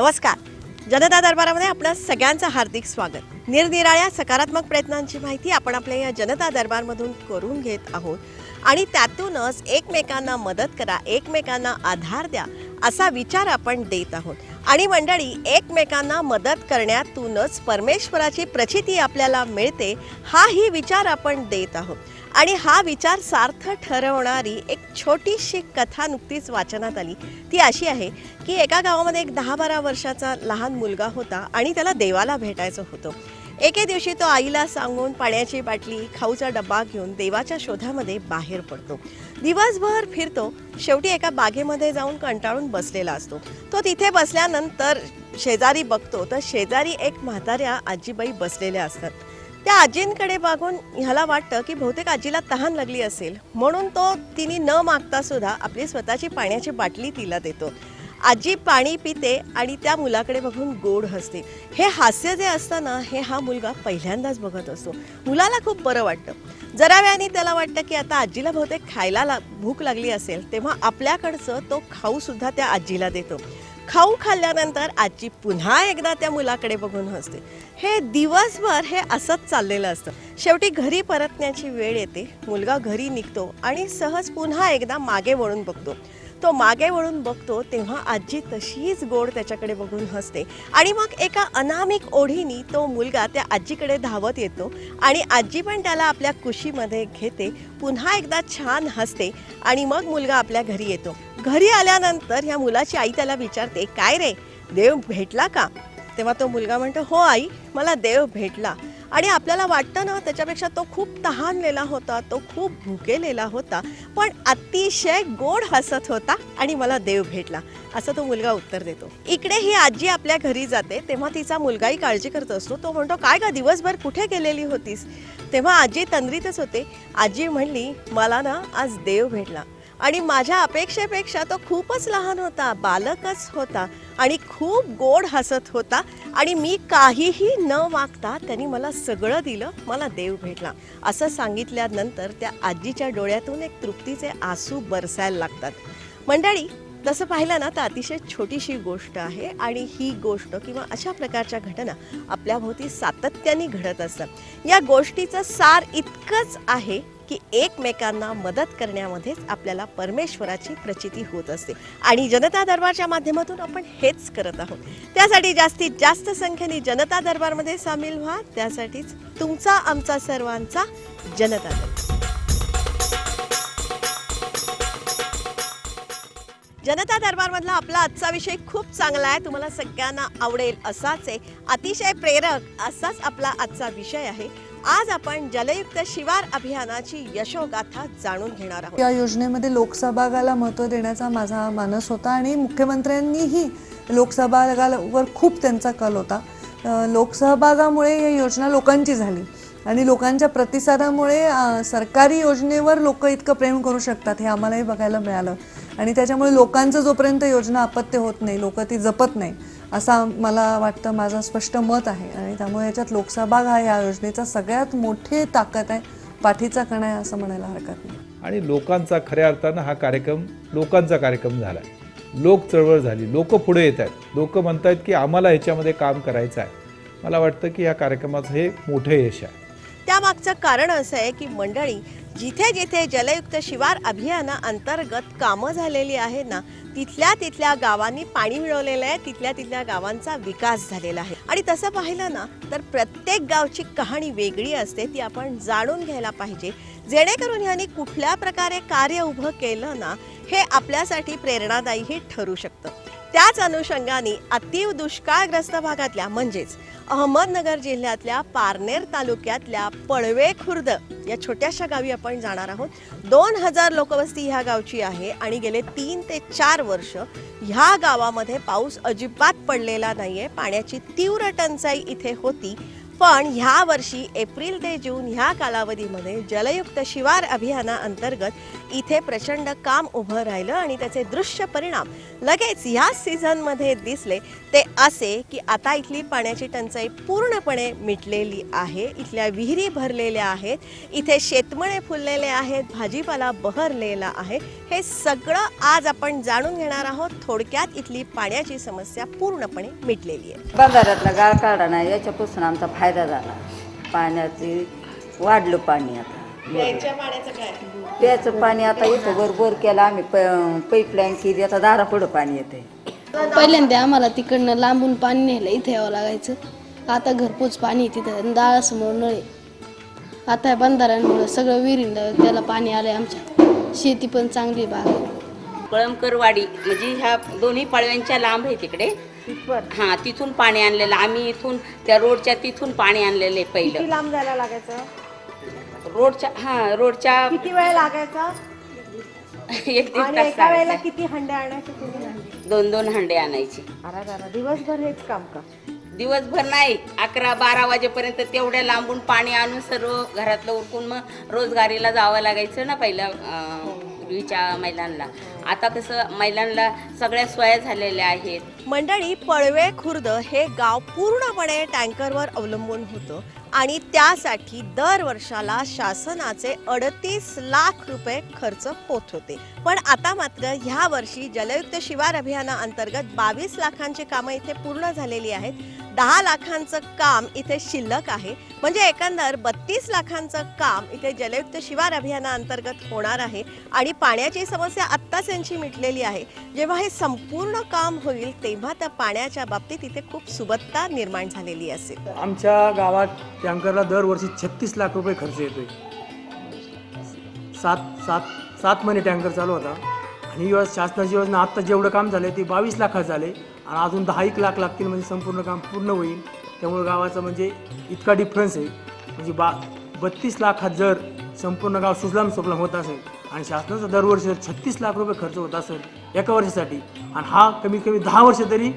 नमस्कार. जनता दरबारामध्ये आपल्या सगळ्यांचं हार्दिक स्वागत. निरनिराळ्या सकारात्मक प्रयत्नांची माहिती आपण आपल्या या जनता दरबारमधून करून घेत आहोत आणि त्यातूनच एकमेकांना मदत करा, एकमेकांना आधार द्या असा विचार आपण देत आहोत. आणि मंडळी, एकमेकांना मदत करण्यातूनच परमेश्वराची प्रचिती आपल्याला मिळते हाही विचार आपण देत आहोत. आणि हा विचार सार्थ ठरवणारी एक छोटीशी कथा नुकतीच वाचनात आली. ती अशी आहे की एका गावामध्ये एक 10-12 वर्षाचा लहान मुलगा होता आणि त्याला देवाला भेटायचं होतं. एके दिवशी तो आईला सांगून पाण्याची बाटली, खाऊचा डब्बा घेऊन देवाच्या शोधामध्ये बाहेर पडतो. दिवसभर फिरतो. शेवटी एका बागेमध्ये जाऊन कंटाळून बसलेला असतो. तो तिथे बसल्यानंतर शेजारी बघतो तर शेजारी एक म्हाताऱ्या आजीबाई बसलेल्या असतात. त्या आजींकडे बघून ह्याला वाटतं की बहुतेक आजीला तहान लागली असेल, म्हणून तो तिने न मागता सुद्धा आपली स्वतःची पाण्याची बाटली तिला देतो. आजी पाणी पिते आणि त्या मुलाकडे बघून गोड हसते. हे हास्य जे असतं ना, हे हा मुलगा पहिल्यांदाच बघत असतो. मुलाला खूप बरं वाटतं. जरा वेळाने त्याला वाटतं की आता आजीला बहुतेक खायला भूक लागली असेल, तेव्हा आपल्याकडचं तो खाऊ सुद्धा त्या आजीला देतो. खाऊ खाल्ल्यानंतर आजी पुन्हा एकदा त्या मुलाकडे बघून हसते. हे दिवसभर हे असंच चाललेलं असतं. शेवटी घरी परतण्याची वेळ येते. मुलगा घरी निघतो आणि सहज पुन्हा एकदा मागे वळून बघतो. तो मागे वळून बघतो तेव्हा आजी तशीच गोड त्याच्याकडे बघून हसते. आणि मग एका अनामिक ओढीने तो मुलगा त्या आजीकडे धावत येतो आणि आजी पण त्याला आपल्या कुशीमध्ये घेते. पुन्हा एकदा छान हसते आणि मग मुलगा आपल्या घरी येतो. घरी आल्यानंतर ह्या मुलाची आई त्याला विचारते, काय रे, देव भेटला का? तेव्हा तो मुलगा म्हणतो, हो आई, मला देव भेटला. आणि आपल्याला वाटतं ना, त्याच्यापेक्षा तो खूप तहानलेला होता, तो खूप भुकेलेला होता, पण अतिशय गोड हसत होता आणि मला देव भेटला, असं तो मुलगा उत्तर देतो. इकडे ही आजी आपल्या घरी जाते तेव्हा तिचा मुलगाही काळजी करत असतो. तो म्हणतो, काय का दिवसभर कुठे गेलेली होतीस? तेव्हा आजी तंद्रीतच होते. आजी म्हणली, मला ना आज देव भेटला आणि माझ्या अपेक्षेपेक्षा तो खूपच लहान होता, बालकच होता आणि खूप गोड हसत होता आणि मी काहीही न मागता त्यांनी मला सगळं दिलं, मला देव भेटला. असं सांगितल्यानंतर त्या आजीच्या डोळ्यातून एक तृप्तीचे आसू बरसायला लागतात. मंडळी, तसं पाहिलं ना तर अतिशय छोटीशी गोष्ट आहे आणि ही गोष्ट किंवा अशा प्रकारच्या घटना आपल्याभोवती सातत्याने घडत असतात. या गोष्टीचं सार इतकंच आहे की एकमेकांना मदत करण्यामध्येच आपल्याला परमेश्वराची प्रचिती होत असते. आणि जनता दरबारच्या माध्यमातून आपण हेच करत आहोत. त्यासाठी जास्तीत जास्त संख्येने जनता दरबारमध्ये सामील व्हा. त्यासाठीच तुमचा आमचा सर्वांचा जनता दरबार. जनता दरबारमधला आपला आजचा विषय खूप चांगला आहे, तुम्हाला सगळ्यांना आवडेल असाच आहे, अतिशय प्रेरक असाच आपला आजचा विषय आहे. आज आपण जलयुक्त शिवार अभियानाची यशोगाथा जाणून घेणार आहोत. या योजनेमध्ये लोकसहभागाला महत्त्व देण्याचा माझा मानस होता आणि मुख्यमंत्र्यांनीही लोकसहभागावर खूप त्यांचा कल होता. लोकसहभागामुळे ही योजना लोकांची झाली आणि लोकांच्या प्रतिसादामुळे सरकारी योजनेवर लोक इतकं प्रेम करू शकतात हे आम्हालाही बघायला मिळालं. आणि त्याच्यामुळे लोकांचं जोपर्यंत योजना अपत्य होत नाही, लोक ती जपत नाही, असा मला वाटतं, माझं स्पष्ट मत आहे. आणि त्यामुळे याच्यात लोकसहभाग हा या योजनेचा सगळ्यात मोठी ताकद आहे, पाठीचा कणा आहे असं म्हणायला हरकत नाही. आणि लोकांचा खऱ्या अर्थानं हा कार्यक्रम लोकांचा कार्यक्रम झाला आहे. लोक चळवळ झाली, लोक पुढे येत आहेत, लोक म्हणत आहेत की आम्हाला ह्याच्यामध्ये काम करायचं आहे. मला वाटतं की या कार्यक्रमाचं हे मोठं यश आहे. त्यामागचं कारण असं आहे की मंडळी, जिथे जिथे जलयुक्त शिवार अभियानाअंतर्गत कामं झालेली आहे ना, तिथल्या गावांनी पाणी मिळवलेलं आहे, तिथल्या गावांचा विकास झालेला आहे. आणि तसं पाहिलं ना तर प्रत्येक गावची कहाणी वेगळी असते, ती आपण जाणून घ्यायला पाहिजे, जेणेकरून ह्यांनी कुठल्या प्रकारे कार्य उभं केलं ना, हे आपल्यासाठी प्रेरणादायीही ठरू शकतं. त्याच अनुषंगाने अतिव दुष्काळग्रस्त भागातल्या म्हणजेच अहमदनगर जिल्ह्यातल्या पारनेर तालुक्यातल्या पळवे खुर्द या छोट्याशा गावी आपण जाणार आहोत. 2000 लोकवस्ती ह्या गावची आहे आणि गेले 3 ते 4 वर्ष ह्या गावामध्ये पाऊस अजिबात पडलेला नाहीये. पाण्याची तीव्र टंचाई इथे होती. पण ह्या वर्षी एप्रिल ते जून ह्या कालावधीमध्ये जलयुक्त शिवार अभियानाअंतर्गत इथे प्रचंड काम उभं राहिलं आणि त्याचे दृश्य परिणाम लगेच ह्या सीझनमध्ये दिसले. ते असे की आता इथली पाण्याची टंचाई पूर्णपणे मिटलेली आहे. इथल्या विहिरी भरलेल्या आहेत, इथे शेतमळे फुललेले आहेत, भाजीपाला बहरलेला आहे. हे सगळं आज आपण जाणून घेणार आहोत. थोडक्यात इथली पाण्याची समस्या पूर्णपणे मिटलेली आहे. बाजारातला गाळ काढा नाही याच्यापासून आमचा फायदा झाला. पाण्याची वाढलं पाणी आता. पाण्याचं काय? प्यायचं पाणी आता येतं बरोबर केलं आम्ही पाईपलाईन केली आता दारापुढं पाणी येते. पहिल्यांदा आम्हाला तिकडनं लांबून पाणी न्यायला इथे यावं लागायचं. आता घरपोच पाणी तिथं दारासमोर नळे. आता या बंधाऱ्यांमुळे सगळं विहिरीला त्याला पाणी आलंय. आमच्या शेती पण चांगली बाग आहे. कळमकरवाडी म्हणजे ह्या दोन्ही पळव्यांच्या लांब आहे तिकडे. हां, तिथून पाणी आणलेलं आम्ही. इथून त्या रोडच्या तिथून पाणी आणलेलं आहे पहिलं. लांब जायला लागायचं? रोडच्या किती वेळ लागायचा? एक दीड आणि तास एका वेळेला लागायचा. किती हंडे आणायचे तुम्ही? 2-2 हंडे आणायची. अरे दिवसभर हेच काम का? दिवसभर नाही, 11-12 वाजेपर्यंत तेवढ्या लांबून पाणी आणून सर्व घरातलं उरकून मग रोजगारीला जावं लागायचं ना पहिल्या पूर्वीच्या महिलांना. आता कसं महिलांना सगळ्या सोया झालेल्या आहेत. मंडळी, पळवे खुर्द हे गाव पूर्णपणे टँकरवर अवलंबून होतं आणि त्यासाठी दर वर्षाला शासनाचे 38 लाख रुपये खर्च होत होते. पण आता मात्र ह्या वर्षी जलयुक्त शिवार अभियानाअंतर्गत 22 लाखांची कामं इथे पूर्ण झालेली आहेत. 10 लाखांचं काम इथे शिल्लक आहे. म्हणजे एकंदर 32 लाखांचं काम इथे जलयुक्त शिवार अभियानाअंतर्गत होणार आहे आणि पाण्याची समस्या आत्ताच यांची मिटलेली आहे. जेव्हा हे संपूर्ण काम होईल तेव्हा त्या पाण्याच्या बाबतीत इथे खूप सुबत्ता निर्माण झालेली असेल. आमच्या गावात टँकरला दरवर्षी 36 लाख रुपये खर्च येतोय. सात महिने टँकर चालू होता आणि शासनाची योजना आत्ता जेवढं काम झालं ते 22 लाखात झाले आणि अजून 10 लाख लागतील म्हणजे संपूर्ण काम पूर्ण होईल. त्यामुळे गावाचा म्हणजे इतका डिफरन्स आहे. म्हणजे 32 लाखात जर संपूर्ण गाव सुजलाम सुफलाम होत असेल आणि शासनाचा दरवर्षी जर 36 लाख रुपये खर्च होत असेल एका वर्षासाठी आणि हा कमीत कमी 10 वर्ष तरी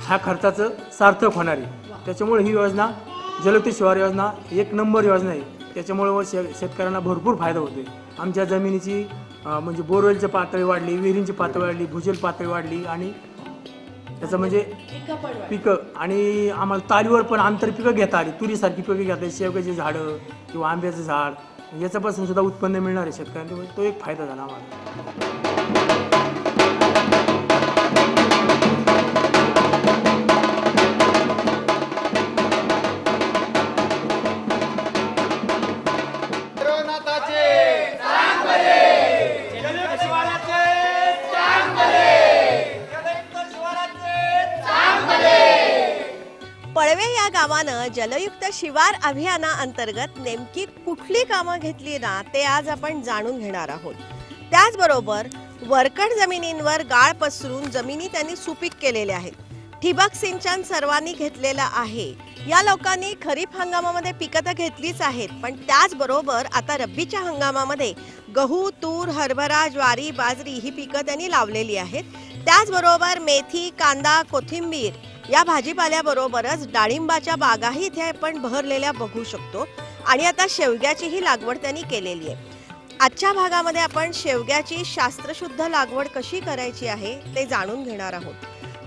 ह्या खर्चाचं सार्थक होणार आहे. त्याच्यामुळे ही योजना जलयुक्त शिवार योजना एक नंबर योजना आहे. त्याच्यामुळे शेतकऱ्यांना भरपूर फायदा होतो. आमच्या जमिनीची म्हणजे बोरवेलची पातळी वाढली, विहिरींची पातळी वाढली, भूजल पातळी वाढली आणि त्याचं म्हणजे पिकं आणि आम्हाला तालीवर पण आंतरपिकं घेता आली. तुरीसारखी पिकं घेता आली, शेवग्याची झाडं किंवा आंब्याचं झाड याच्यापासून सुद्धा उत्पन्न मिळणार आहे शेतकऱ्यांना. तो एक फायदा झाला आम्हाला. पळवे या गावानं जलयुक्त शिवार अभियानाअंतर्गत नेमकी कुठली कामं घेतली ना ते आज आपण जाणून घेणार आहोत. त्याचबरोबर वरकड जमिनींवर गाळ पसरून जमिनी त्यांनी सुपीक केलेल्या आहेत. ठिबक सिंचन सर्वांनी घेतलेलं आहे. या लोकांनी खरीप हंगामामध्ये पिकं तर घेतलीच आहेत, पण त्याचबरोबर आता रब्बीच्या हंगामामध्ये गहू, तूर, हरभरा, ज्वारी, बाजरी ही पिकं त्यांनी लावलेली आहेत. त्याचबरोबर मेथी, कांदा, कोथिंबीर या भाजीपाल्याबरोबरच डाळिंबाच्या बागाही इथे आपण बहरलेल्या बघू शकतो आणि आता शेवग्याचीही लागवड त्यांनी केलेली आहे. आजच्या भागामध्ये आपण शेवग्याची शास्त्रशुद्ध लागवड कशी करायची आहे ते जाणून घेणार आहोत.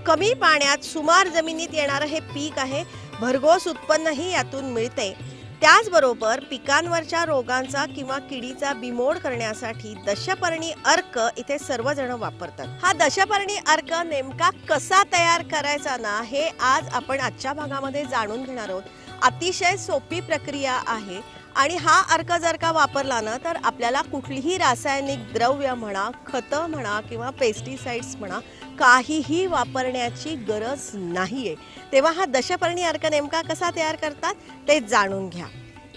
कमी पाण्यात सुमार जमिनीत येणारं हे पीक आहे. भरघोस उत्पन्नही यातून मिळते. त्याचबरोबर पिकांवरच्या रोगांचा किंवा किडीचा बिमोड करण्यासाठी दशपर्णी अर्क इथे सर्वजण वापरतात. हा दशपर्णी अर्क नेमका कसा तयार करायचा ना हे आज आपण आजच्या भागामध्ये जाणून घेणार आहोत. अतिशय सोपी प्रक्रिया आहे आणि हा अर्क जर का वापरला ना तर आपल्याला कुठलीही रासायनिक द्रव्य म्हणा, खतं म्हणा किंवा पेस्टिसाइड्स म्हणा काहीही वापरण्याची गरज नाहीये. तेव्हा हा दशपर्णी अर्क नेमका कसा तयार करतात ते जाणून घ्या.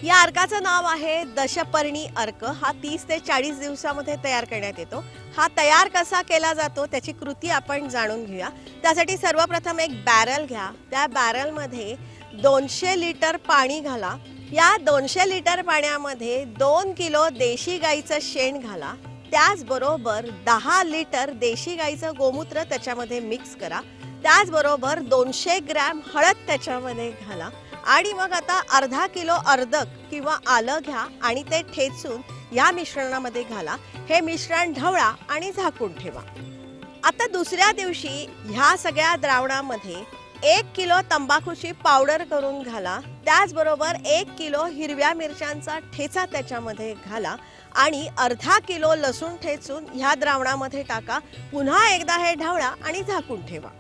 या अर्काचं नाव आहे दशपर्णी अर्क. हा 30 ते 40 दिवसामध्ये तयार करण्यात येतो. हा तयार कसा केला जातो त्याची कृती आपण जाणून घेऊया. त्यासाठी सर्वप्रथम एक बॅरल घ्या. त्या बॅरलमध्ये 200 लिटर पाणी घाला. या 200 लिटर पाण्यामध्ये 2 किलो देशी गाईचं शेण घाला. त्याचबरोबर 10 लिटर देशी गाईचं गोमूत्र त्याच्यामध्ये मिक्स करा. त्याचबरोबर 200 ग्रॅम हळद त्याच्यामध्ये घाला आणि मग आता अर्धा किलो अर्दक किंवा आलं घ्या आणि ते ठेचून या मिश्रणामध्ये घाला. हे मिश्रण ढवळा आणि झाकून ठेवा. आता दुसऱ्या दिवशी ह्या सगळ्या द्रावणामध्ये 1 किलो तंबाखूची पावडर करून घाला. त्याचबरोबर 1 किलो हिरव्या मिरच्यांचा ठेचा त्याच्यामध्ये घाला आणि अर्धा किलो लसूण ठेचून ह्या द्रावणामध्ये टाका. पुन्हा एकदा हे ढवळा आणि झाकून ठेवा.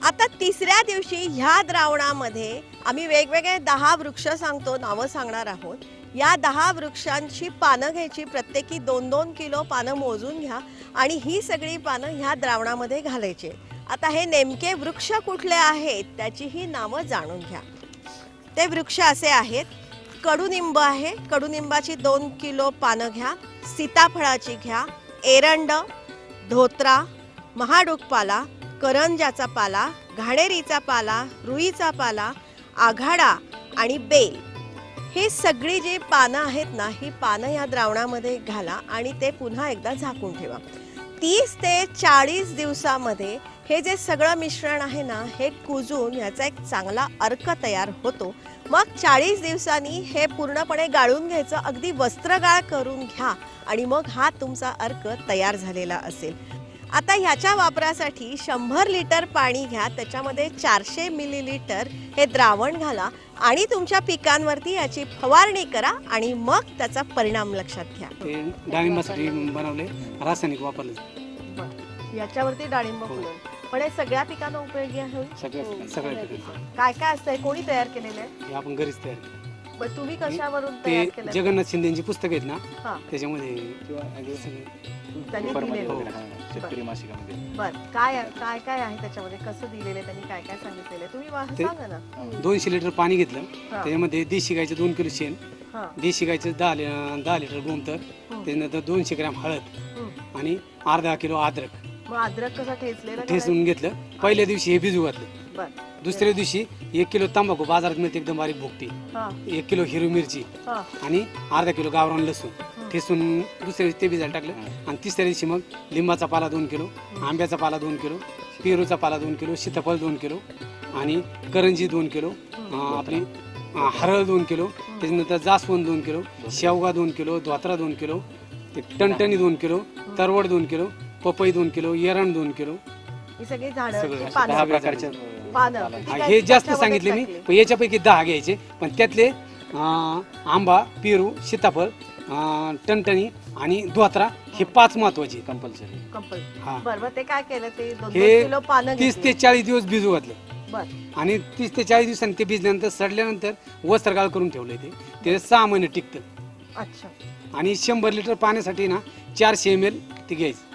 आता तिसऱ्या दिवशी ह्या द्रावणामध्ये आम्ही वेगवेगळे 10 वृक्ष सांगतो, नावं सांगणार आहोत. या 10 वृक्षांची पानं घ्यायची, प्रत्येकी 2-2 किलो पानं मोजून घ्या आणि ही सगळी पानं ह्या द्रावणामध्ये घालायची. आता हे नेमके वृक्ष कुठले आहेत त्याचीही नावं जाणून घ्या. ते वृक्ष असे आहेत. कडुनिंब आहे, कडुनिंबाची 2 किलो पानं घ्या. सीताफळाची घ्या, एरंड, धोत्रा, महाडूकपाला, करंजाचा पाला, घाणेरीचा पाला, रुईचा पाला, आघाडा आणि बेल. ही सगळी जी पानं आहेत ना, ही पानं या द्रावणामध्ये घाला आणि ते पुन्हा एकदा झाकून ठेवा. 30 ते 40 दिवसामध्ये हे जे सगळं मिश्रण आहे ना, हे कुजून याचा एक चांगला अर्क तयार होतो. मग 40 दिवसांनी हे पूर्णपणे गाळून घ्यायचं, अगदी वस्त्रगाळ करून घ्या आणि मग हा तुमचा अर्क तयार झालेला असेल. आता ह्याच्या वापरासाठी 100 लिटर पाणी घ्या, त्याच्यामध्ये 400 मिलीलिटर हे द्रावण घाला आणि तुमच्या पिकांवरती याची फवारणी करा आणि मग त्याचा परिणाम लक्षात घ्या. ते डाळिंबासाठी बनवले, रासायनिक वापरले. याच्यावरती डाळिंब फुलं, पण हे सगळ्या पिकांना उपयोगी आहे. सगळ्या पिकांचं काय काय असतं, कोणी तयार केलेलं आहे? हे आपण घरीच तयार केलं. मग तुम्ही कशावरून तयार ते केलं? जगन्नाथ शिंदेची पुस्तक आहेत ना, हा, त्याच्यामध्ये किंवा सगळे त्यांनी दिलेलं. शेतकरी मासिकामध्ये. बर, काय काय काय आहे त्याच्यामध्ये, कसं दिलेलं आहे, त्यांनी काय काय सांगितलेलं आहे, तुम्ही ते- सांगा ना. 200 लिटर पाणी घेतलं. हा. त्याच्यामध्ये देशी गायचं 2 किलो शेण, हा. देशी गायचं 10 लिटर गोमूत्र, त्यानंतर 200 ग्रॅम हळद हं. आणि अर्धा किलो अद्रक मग अद्रक कसं ठेचलेलं ठेचून घेतलं. पहिल्या दिवशी हे भिजू घातलं. बर. दुसऱ्या दिवशी 1 किलो तंबाखू बाजारात मिळते एकदम बारीक भुकटी, हा, 1 किलो हिरवी मिरची हा, आणि अर्धा किलो गावरान लसूण ठेचून दुसऱ्या दिवशी ते भिजायला टाकलं. आणि तिसऱ्या दिवशी मग लिंबाचा पाला 2 किलो, आंब्याचा पाला 2 किलो, पेरूचा पाला 2 किलो, सीताफळ 2 किलो आणि करंजी 2 किलो, आपली हरळ 2 किलो, त्याच्यानंतर जास्वंद 2 किलो, शेवगा 2 किलो, धोत्रा 2 किलो, टणटणी 2 किलो, तरवड 2 किलो, पपई 2 किलो, एरण 2 किलो. ही सगळी झाडं, सगळं. ही 10 पानं. प्रकारच्या पानं. किती काय हे जास्त त्याच्यामध्ये सांगितले मी, टाकले? पण याच्यापैकी 10 घ्यायचे. पण त्यातले आंबा, पेरू, सीताफळ, टणटणी आणि धोत्रा हे 5 महत्वाचे. कंपल्सरी. कंपल. हा. बरं, ते काय केलं, ते 2 हे किलो पानं 30 घेतली. ते 40 दिवस भिजू घातलं. बर. आणि 30 ते 40 दिवसांनी ते भिजल्यानंतर सडल्यानंतर वस्त्रगाळ करून ठेवलं. ते 6 महिने टिकतं. अच्छा. आणि 100 लिटर पाण्यासाठी ना 400 ml ते घ्यायचं.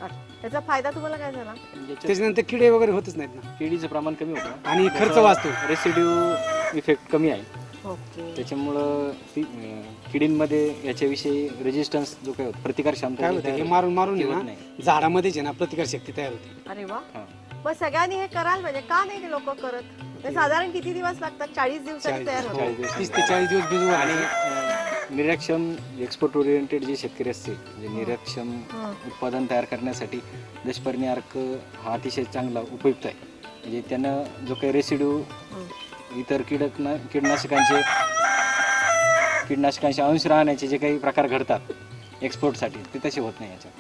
अच्छा. त्याचा फायदा तुम्हाला काय झाला? त्याच्यानंतर किडे वगैरे होतच नाहीत ना किडीचं प्रमाण कमी होतं आणि खर्च वाचतो. रेसिड्यू इफेक्ट कमी आहे. ओके. त्याच्यामुळं किडींमध्ये याच्याविषयी रेजिस्टन्स जो काही प्रतिकार क्षमता काय जी होतं, तयार हे होते, मारून मारून ती आहे होत ना नाही. झाडामध्येच आहे ना प्रतिकारशक्ती तयार होते. अरे वा. हा. मग सगळ्यांनी हे कराल म्हणजे, का नाही लोक करत? ते साधारण किती दिवस लागतात? 40 दिवसांनी तयार होतं. 40 दिवस. 30 ते 40 दिवस भिजू आणि आणि निरक्षम एक्सपोर्ट ओरिएंटेड जे शेतकरी असतील, जे निरक्षम हं. उत्पादन तयार करण्यासाठी देशपर्णी अर्क हा अतिशय चांगला उपयुक्त आहे. म्हणजे त्यानं जो काही रेसिड्यू इतर कीटकनाशकांचे अंश राहण्याचे जे काही प्रकार घडतात एक्सपोर्टसाठी, ते तसे होत नाही याच्यात.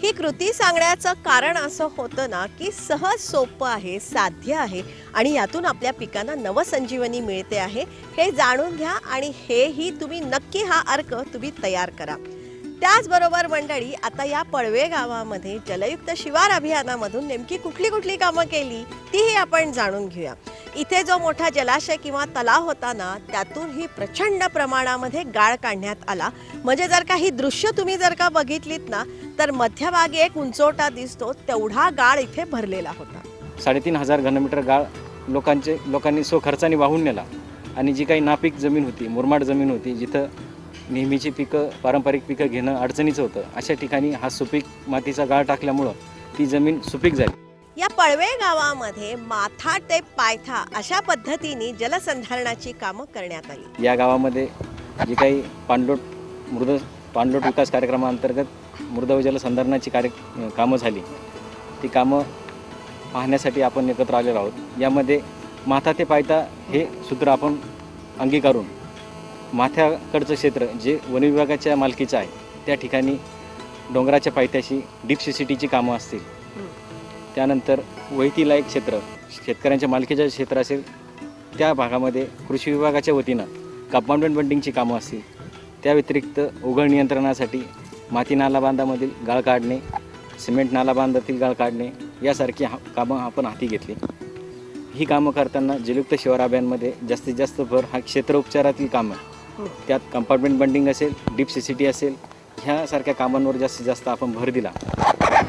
ही कृती सांगण्याचं कारण असं होतं ना, की सहज सोपं आहे, साध्य आहे आणि यातून आपल्या पिकांना नवसंजीवनी मिळते आहे हे जाणून घ्या आणि हेही तुम्ही नक्की हा अर्क तुम्ही तयार करा. त्याचबरोबर मंडळी, आता या पळवे गावामध्ये जलयुक्त शिवार अभियानामधून नेमकी कुठली कुठली कामं केली तीही आपण जाणून घेऊया. इथे जो मोठा जलाशय किंवा तलाव होता ना, त्यातून ही प्रचंड प्रमाणामध्ये गाळ काढण्यात आला. म्हणजे जर का ही दृश्य तुम्ही जर का बघितलीत ना, तर मध्यभागी एक उंचवटा दिसतो, तेवढा गाळ इथे भरलेला होता. 3,500 घनमीटर गाळ लोकांनी स्वखर्चाने वाहून नेला. आणि जी काही नापीक जमीन होती, मुरमाड जमीन होती, जिथं नेहमीची पिकं, पारंपरिक पिकं घेणं अडचणीचं होतं, अशा ठिकाणी हा सुपीक मातीचा गाळ टाकल्यामुळं ती जमीन सुपीक झाली. या पळवे गावामध्ये माथा ते पायथा अशा पद्धतीने जलसंधारणाची कामं करण्यात आली. या गावामध्ये जी काही पाणलोट विकास कार्यक्रमाअंतर्गत मृद व जलसंधारणाची कामं झाली, ती कामं पाहण्यासाठी आपण एकत्र आलेलो आहोत. यामध्ये माथा ते पायथा हे सूत्र आपण अंगीकारून माथ्याकडचं क्षेत्र जे वन विभागाच्या मालकीचं आहे त्या ठिकाणी डोंगराच्या पायथ्याशी डीप सीसीटीची कामं असतील, त्यानंतर वहितीलायक क्षेत्र शेतकऱ्यांच्या मालकीचं क्षेत्र असेल त्या भागामध्ये कृषी विभागाच्या वतीनं कंपाऊंड बंडिंगची कामं असतील, त्या व्यतिरिक्त उघड नियंत्रणासाठी माती नाला बांधामधील गाळ काढणे, सिमेंट नाला बांधातील गाळ काढणे यासारखी कामं आपण हाती घेतली. ही कामं करताना जलयुक्त शिवार अभियानमध्ये जास्तीत जास्त भर हा क्षेत्र उपचारातील कामं, त्यात कंपार्टमेंट बंडिंग असेल, डीप सीसीटी असेल, ह्यासारख्या कामांवर जास्तीत जास्त आपण भर दिला.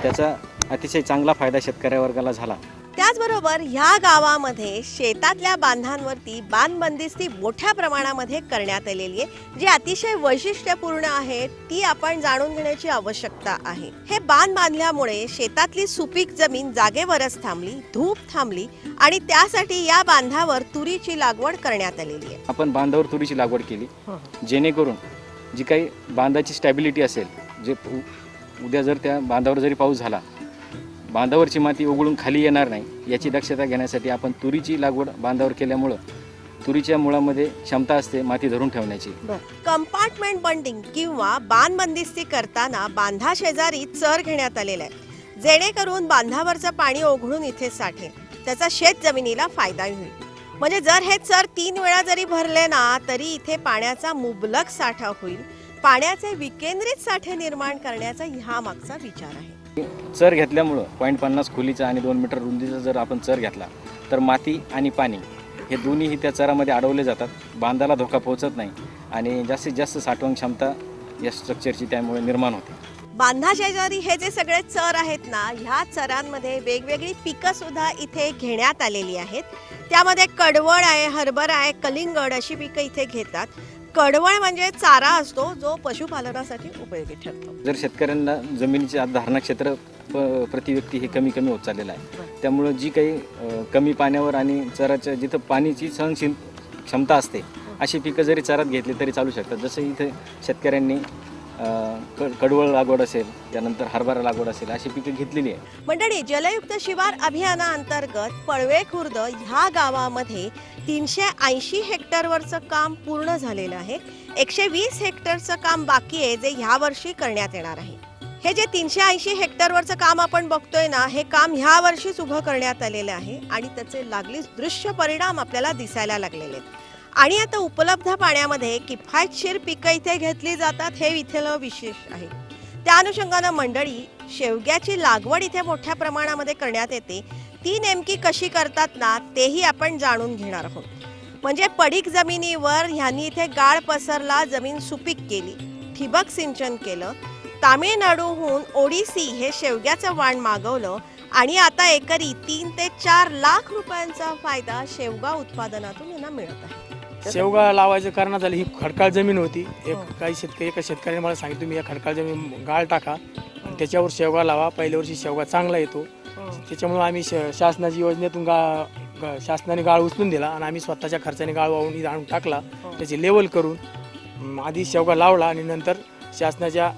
त्याचा अतिशय चांगला फायदा शेतकरी वर्गाला झाला. त्याचबरोबर ह्या गावामध्ये शेतातल्या बांधांवरती बांधबंदिस्ती मोठ्या प्रमाणामध्ये करण्यात आलेली आहे, जी अतिशय वैशिष्ट्यपूर्ण आहे. ती आपण जाणून घेण्याची आवश्यकता आहे. हे बांध बांधल्यामुळे शेतातली सुपीक जमीन जागेवरच थांबली, धूप थांबली आणि त्यासाठी या बांधावर तुरीची लागवड करण्यात आलेली आहे. आपण बांधावर तुरीची लागवड केली जेणेकरून जी काही बांधाची स्टॅबिलिटी असेल, जे उद्या जर त्या बांधावर जरी पाऊस झाला बांधावरची माती उघडून खाली येणार नाही याची दक्षता घेण्यासाठी आपण तुरीची लागवड बांधावर केल्यामुळं तुरीच्या मुळामध्ये क्षमता असते माती धरून ठेवण्याची. कंपार्टमेंट बंडिंग किंवा बांध बंदिस्ती करताना बांधा शेजारी चर घेण्यात आलेला आहे, जेणेकरून बांधावरचं पाणी ओघळून इथे साठेल, त्याचा शेत जमिनीला फायदा होईल. म्हणजे जर हे चर 3 वेळा जरी भरले ना तरी इथे पाण्याचा मुबलक साठा होईल. पाण्याचे विकेंद्रित साठे निर्माण करण्याचा ह्या मागचा विचार आहे. चर घेतल्यामुळं 0.50 खोलीचा आणि 2 मीटर रुंदीचा जर आपण चर घेतला तर माती आणि पाणी हे दोन्हीही त्या चरामध्ये अडवले जातात, बांधाला धोका पोहोचत नाही आणि जास्तीत जास्त साठवण क्षमता या स्ट्रक्चरची त्यामुळे निर्माण होते. बांधा शेजारी हे जे सगळे चर आहेत ना, ह्या चरांमध्ये वेगवेगळी पिकं सुद्धा इथे घेण्यात आलेली आहेत. त्यामध्ये कडवळ आहे, हरभरा आहे, कलिंगड अशी पिकं इथे घेतात. कडवळ म्हणजे चारा असतो जो पशुपालनासाठी उपयोगी ठरतो. जर शेतकऱ्यांना जमिनीचे आज धारणा क्षेत्र प्रति व्यक्ती हे कमी कमी होत चाललेलं आहे, त्यामुळं जी काही कमी पाण्यावर आणि चराच्या जिथं पाण्याची सहनशील क्षमता असते अशी पिकं जरी चरात घेतली तरी चालू शकतात. जसं इथे शेतकऱ्यांनी कडवळ लागवड असेल, त्यानंतर हरभरा लागवड असेल अशी पिकं घेतलेली आहे. मंडळी, जलयुक्त शिवार अभियानाअंतर्गत पळवे खुर्द ह्या गावामध्ये 380 हेक्टरवरचं काम पूर्ण झालेलं आहे. 120 हेक्टरचं काम बाकी आहे, जे ह्या वर्षी करण्यात येणार आहे. हे जे 380 हेक्टरवरचं काम आपण बघतोय ना, हे काम ह्या वर्षीच उभं करण्यात आलेलं आहे आणि त्याचे लागलीच दृश्य परिणाम आपल्याला दिसायला लागलेले आहेत. आणि आता उपलब्ध पाण्यामध्ये किफायतशीर पिकं इथे घेतली जातात, हे इथलं विशेष आहे. त्या अनुषंगानं मंडळी, शेवग्याची लागवड इथे मोठ्या प्रमाणामध्ये करण्यात येते. ती नेमकी कशी करतात ना, तेही आपण जाणून घेणार आहोत. म्हणजे पडीक जमिनीवर ह्यांनी इथे गाळ पसरला, जमीन सुपीक केली, ठिबक सिंचन केलं. तामिळनाडूहून ओडिसी हे शेवग्याचं वाण मागवलं आणि आता एकरी 3 ते 4 लाख रुपयांचा फायदा शेवगा उत्पादनातून यांना मिळत आहे. शेवगा लावायचं कारण झालं, ही खडकाळ जमीन होती. एका शेतकऱ्याने मला सांगितलं तुम्ही या खडकाळ जमीन गाळ टाका आणि त्याच्यावर शेवगा लावा, पहिल्या वर्षी शेवगा चांगला येतो. त्याच्यामुळे आम्ही शासनाच्या योजनेतून शासनाने गाळ उचलून दिला आणि आम्ही स्वतःच्या खर्चाने गाळ वाहून इथं आणून टाकला. त्याची लेवल करून आधी शेवगा लावला आणि नंतर शासनाच्या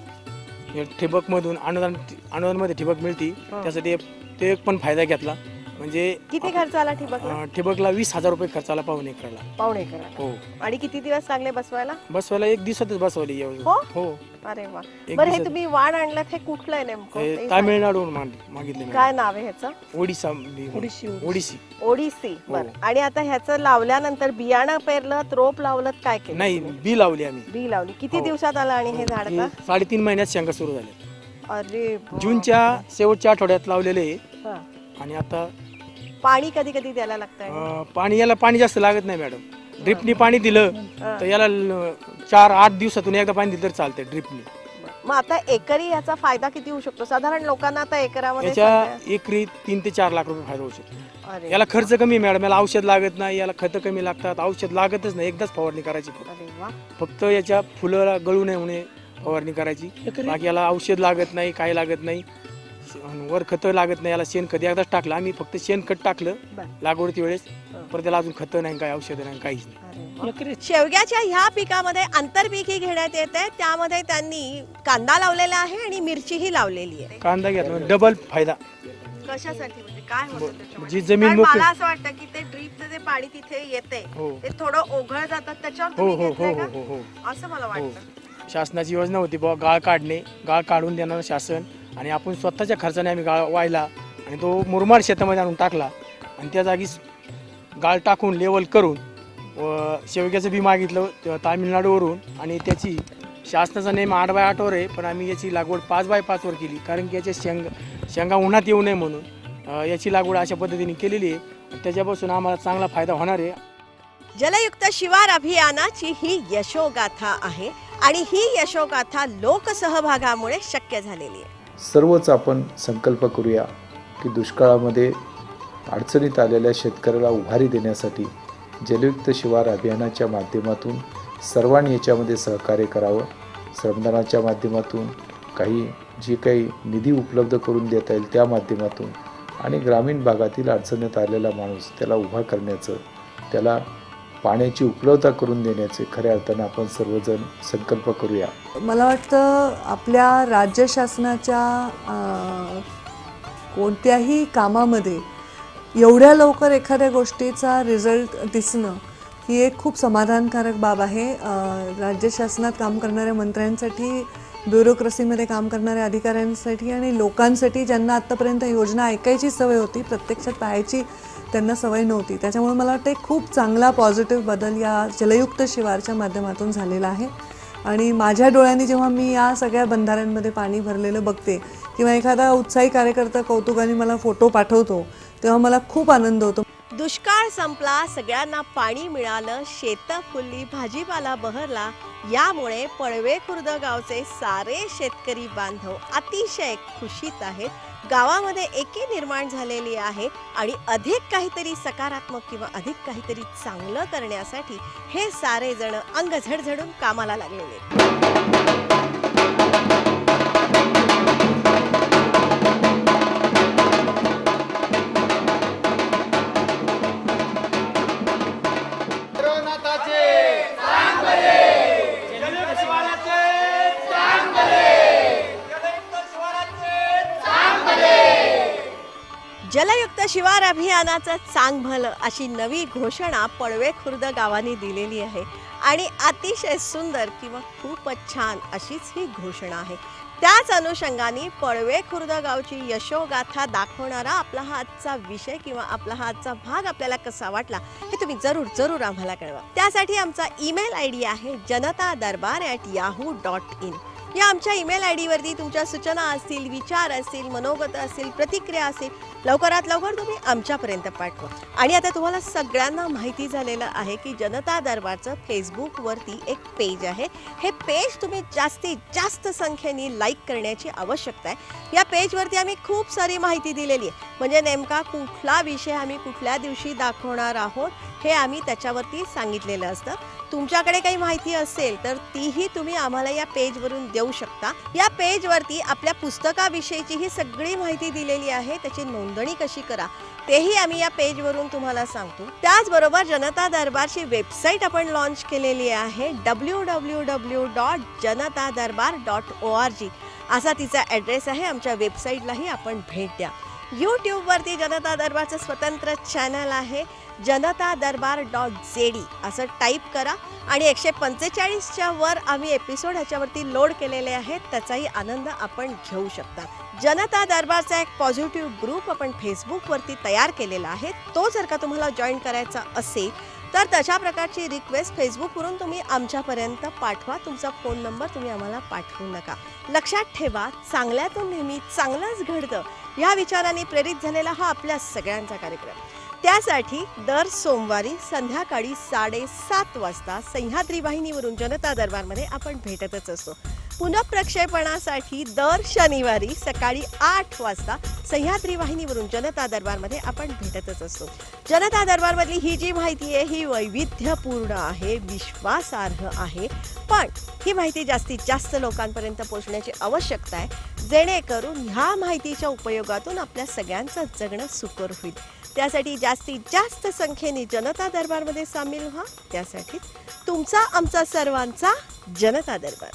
ठिबकमधून अनुदानमध्ये ठिबक मिळती, त्यासाठी ते एक पण फायदा घेतला. म्हणजे किती खर्च आला ठिबकला? ठिबकला 20,000 रुपये खर्च आला पाऊण एकरला. पाऊण एकरला? हो. आणि किती दिवस लागले बसवायला? बसवायला 1 दिवसातच बसवली. हो? हो. अरे वा. बरं, हे तुम्ही वाण आणलं हे कुठलं आहे नेमकं? तामिळनाडून मागितले. काय नाव आहे ह्याचं? ओडिसी. ओडिसी. बरं. आणि आता ह्याचं लावल्यानंतर बियाणं पेरलं, रोप लावलं, काय केलं? नाही, बी लावली आम्ही. बी लावली. किती दिवसात आलं आणि हे झाड का? 3.5 महिन्यात शेंगा सुरू झाले. अरे, जूनच्या शेवटच्या आठवड्यात लावलेले हा. आणि आता पाणी कधी कधी द्यायला लागतं? पाणी जास्त लागत नाही मॅडम. ड्रिपनी पाणी दिलं तर याला 4-8 दिवसातून एकदा पाणी दिलं तर चालतंय ड्रिपनी. मग आता एकरी याचा फायदा किती होऊ शकतो साधारण लोकांना? आता एकरामध्ये याच्या एकरी 3 ते 4 लाख रुपये फायदा होऊ शकतो. याला खर्च कमी मॅडम, याला औषध लागत नाही, याला खतं कमी लागतात, औषध लागतच नाही, एकदाच फवारणी करायची. फक्त याच्या फुलं गळू नये म्हणून फवारणी करायची. बाकी याला औषध लागत नाही, काय लागत नाही, वर खतं लागत नाही. याला शेणखत एकदाच टाकलं आम्ही, फक्त शेणखत टाकलं लागवडीच्या वेळेस, परत त्याला अजून खतं नाही, काय औषध नाही, काहीच नाही. शेवग्याच्या ह्या पिकामध्ये आंतरपीकही घेण्यात येते. त्यामध्ये त्यांनी कांदा लावलेला आहे आणि मिरचीही लावलेली आहे. कांदा घेतला डबल फायदा. कशासाठी? म्हणजे काय होतं त्याच्यामध्ये? जी जमीन मला असं वाटतं की ते ड्रीपचं जे पाणी तिथे येते हो. ते थोडं ओघळ जातात त्याच्यावर हो तुम्ही हो हो घेतलंय हो का? हो हो असं मला वाटतं. शासनाची योजना होती बुवा गाळ काढणे, गाळ काढून देणारं शासन आणि आपण स्वतःच्या खर्चाने आम्ही गाळ वाहिला आणि तो मुरमाड शेतामध्ये आणून टाकला आणि त्या जागी गाळ टाकून लेवल करून व शेवग्याचं बी मागितलं तामिळनाडूवरून आणि त्याची शासनाचा नेम 8x8 वर आहे, पण आम्ही याची लागवड 5x5 वर केली कारण की याच्या शेंगा उन्हात येऊ नये म्हणून याची लागवड अशा पद्धतीने केलेली आहे. त्याच्यापासून आम्हाला चांगला फायदा होणार आहे. जलयुक्त शिवार अभियानाची ही यशोगाथा आहे आणि ही यशोगाथा लोकसहभागामुळे शक्य झालेली आहे. सर्वच आपण संकल्प करूया की दुष्काळामध्ये अडचणीत आलेल्या शेतकऱ्याला उभारी देण्यासाठी जलयुक्त शिवार अभियानाच्या माध्यमातून सर्वांनी याच्यामध्ये सहकार्य करावं. श्रमदानाच्या माध्यमातून जी काही निधी उपलब्ध करून देता येईल त्या माध्यमातून आणि ग्रामीण भागातील अडचणीत आलेला माणूस त्याला उभा करण्याचं, त्याला पाण्याची उपलब्धता करून देण्याचे खऱ्या अर्थानं आपण सर्वजण संकल्प करूया. मला वाटतं आपल्या राज्य शासनाच्या कोणत्याही कामामध्ये एवढ्या लवकर एखाद्या गोष्टीचा रिझल्ट दिसणं ही एक खूप समाधानकारक बाब आहे. राज्य शासनात काम करणाऱ्या मंत्र्यांसाठी, ब्युरोक्रेसीमध्ये काम करणाऱ्या अधिकाऱ्यांसाठी आणि लोकांसाठी ज्यांना आत्तापर्यंत योजना ऐकायची सवय होती, प्रत्यक्षात पाहायची त्यांना सवय नव्हती. त्याच्यामुळे मला वाटतं एक खूप चांगला पॉझिटिव्ह बदल या जलयुक्त शिवारच्या माध्यमातून झालेला आहे. आणि माझ्या डोळ्यांनी जेव्हा मी या सगळ्या बंधाऱ्यांमध्ये पाणी भरलेलं बघते किंवा एखादा उत्साही कार्यकर्ता कौतुकाने मला फोटो पाठवतो तेव्हा मला खूप आनंद होतो. दुष्काळ संपला, सगळ्यांना पाणी मिळालं, शेतं फुलली, भाजीपाला बहरला. यामुळे पळवे खुर्द गावचे सारे शेतकरी बांधव अतिशय खुशीत आहेत. गावामध्ये एकी निर्माण झालेली आहे आणि अधिक काहीतरी सकारात्मक किंवा अधिक काहीतरी चांगलं करण्यासाठी हे सारे जण अंग झडझडून कामाला लागलेले आहेत. जलयुक्त शिवार अभियानाचं चांग भलं अशी नवी घोषणा पळवे खुर्द गावाने दिलेली आहे आणि अतिशय सुंदर किंवा खूपच छान अशीच ही घोषणा आहे. त्याच अनुषंगाने पळवे खुर्द गावची यशोगाथा दाखवणारा आपला हा आजचा विषय किंवा आपला हा आजचा भाग आपल्याला कसा वाटला हे तुम्ही जरूर आम्हाला कळवा. त्यासाठी आमचा ईमेल आयडी आहे janatadarbar@yahoo.in. या आमच्या ईमेल आयडीवरती तुमच्या सूचना असतील, विचार असतील, मनोगत असतील, प्रतिक्रिया असतील, लवकरात लवकर तुम्ही आमच्यापर्यंत पाठवा. आणि आता तुम्हाला सगळ्यांना माहिती झालेलं आहे की जनता दरबारचं फेसबुकवरती एक पेज आहे. हे पेज तुम्ही जास्तीत जास्त संख्येने लाईक करण्याची आवश्यकता आहे. या पेजवरती आम्ही खूप सारी माहिती दिलेली आहे, म्हणजे नेमका कुठला विषय आम्ही कुठल्या दिवशी दाखवणार आहोत हे आम्ही त्याच्यावरती सांगितलेलं असतं. तुमच्याकडे काही माहिती असेल तर तीही तुम्ही आम्हाला या पेजवरून देऊ शकता. या पेजवरती आपल्या पुस्तकाविषयीची ही सगळी माहिती दिलेली आहे. त्याची नोंदणी कशी करा तेही आम्ही या पेजवरून तुम्हाला सांगतो. त्याचबरोबर जनता दरबारची वेबसाईट आपण लॉन्च केलेली आहे. www.janatadarbar.org असा तिचा ॲड्रेस आहे. आमच्या वेबसाईटलाही आपण भेट द्या. यूट्यूबवरती जनता दरबारचं स्वतंत्र चॅनल आहे. janatadarbar.zd असं टाईप करा आणि 145च्या वर आम्ही एपिसोड ह्याच्यावरती लोड केलेले आहेत. त्याचाही आनंद आपण घेऊ शकता. जनता दरबारचा एक पॉझिटिव्ह ग्रुप आपण फेसबुकवरती तयार केलेला आहे. तो जर का तुम्हाला जॉईन करायचा असेल तर तशा प्रकारची रिक्वेस्ट फेसबुकवरून तुम्ही आमच्यापर्यंत पाठवा. तुमचा फोन नंबर तुम्ही आम्हाला पाठवू नका. लक्षात ठेवा, चांगल्यातून नेहमी चांगलंच घडतं या विचाराने प्रेरित झालेला हा आपल्या सगळ्यांचा कार्यक्रम. त्यासाठी दर सोमवारी संध्याकाळी 7:30 वाजता सह्याद्री वाहिनीवरून जनता दरबारमध्ये आपण भेटतच असतो. पुनःप्रक्षेपणासाठी दर शनिवारी सकाळी 8 वाजता सह्याद्री वाहिनीवरून जनता दरबारमध्ये आपण भेटतच असतो. जनता दरबारमधली ही जी माहिती आहे ही वैविध्यपूर्ण आहे, विश्वासार्ह आहे, पण ही माहिती जास्तीत जास्त लोकांपर्यंत पोहोचण्याची आवश्यकता आहे, जेणेकरून ह्या माहितीच्या उपयोगातून आपल्या सगळ्यांचं जगणं सुकर होईल. त्यासाठी जास्तीत जास्त संख्येने जनता दरबारमध्ये सामील व्हा. त्यासाठी तुमचा आमचा सर्वांचा जनता दरबार.